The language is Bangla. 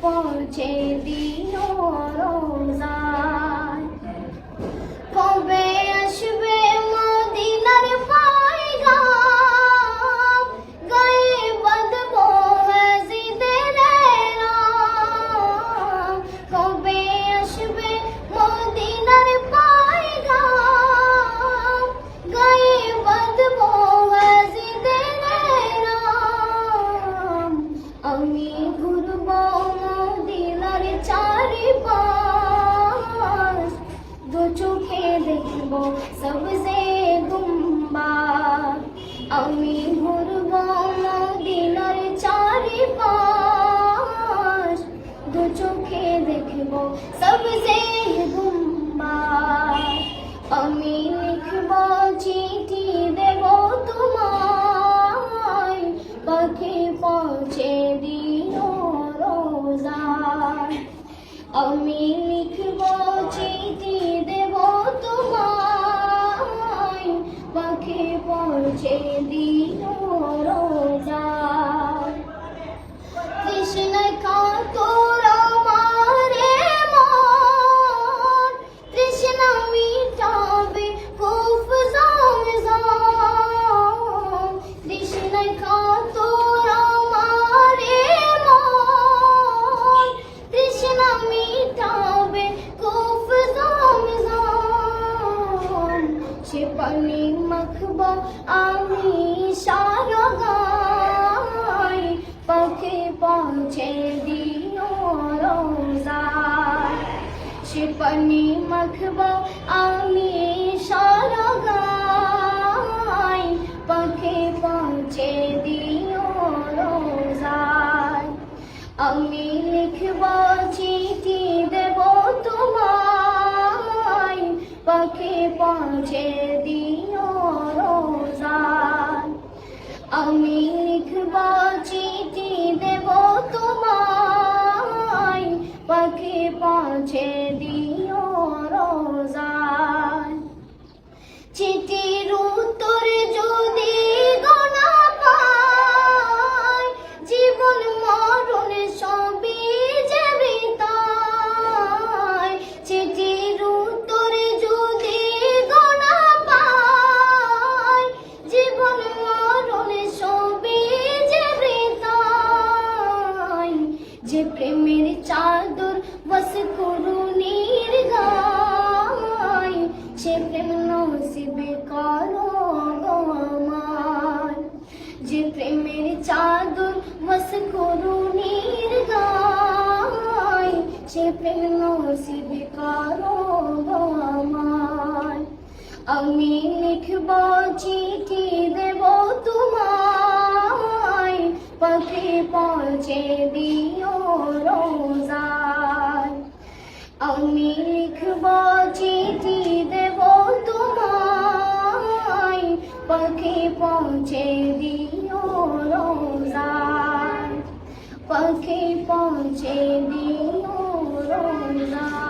পৌঁছে দিও রোজায়। কবে আসবে মদিনার পয়গাম, গায়ে বাঁধবো হাজিদের নাম। কবে আসবে মদিনার পয়গাম, গায়ে বাঁধবো হাজিদের নাম। আমি ঘুরবো মদিনার চারিপাশ, দু চোখে দেখবো সবজে দুম্বা। আমি ঘুরবো মদিনার চারিপাশ, দু চোখে দেখবো সবজে দুম্বা। আমি লিখবো চিঠি দেবো তোমায়, পাখি পৌঁছে দিও রোজায়। আমি লিখবো চিঠি দেবো তোমায়, পাখি পৌঁছে দিও রোজায়। তৃষ্ণায় কাতর আমার মন, তৃষ্ণা মিটাবে কূপ জমজম। তৃষ্ণায় কাতর আমার মন, তৃষ্ণা মিটাবে কূপ জমজম। সে পানি মাখবো আমি সারা গায়, পাখি পৌঁছে দিও রোজায়। সে পানি মাখবো আমি সারা গায়, পাখি পৌঁছে দিও রোজায়। আমি লিখবো চিঠি দেবো তোমায়, পাখি পৌঁছে দিও রোজায়। আমি লিখবো চিঠি দেবো তোমায়, পাখি পৌঁছে দিও রোজায়। চিঠির উত্তরে যদি গোনা পাই, জীবন মরণ সবই যে বৃথায়। চিঠির উত্তরে যদি গোনা পাই, জীবন মরণ সবই যে বৃথায়। যে প্রেমের চাদর বস করুণীর গায়, সে প্রেম নসিব করো গো আমার। যে প্রেমের চাদর বস করুণীর গায়, সে প্রেম নসিব করো গো আমার। আমি লিখবো চিঠি দেবো তোমায়, পাখি পৌঁছে দিও রোজায়। আমি লিখবো চিঠি দেবো তোমায়, পাখি পৌঁছে দিও রোজায়। পাখি পৌঁছে দিও রোজায়।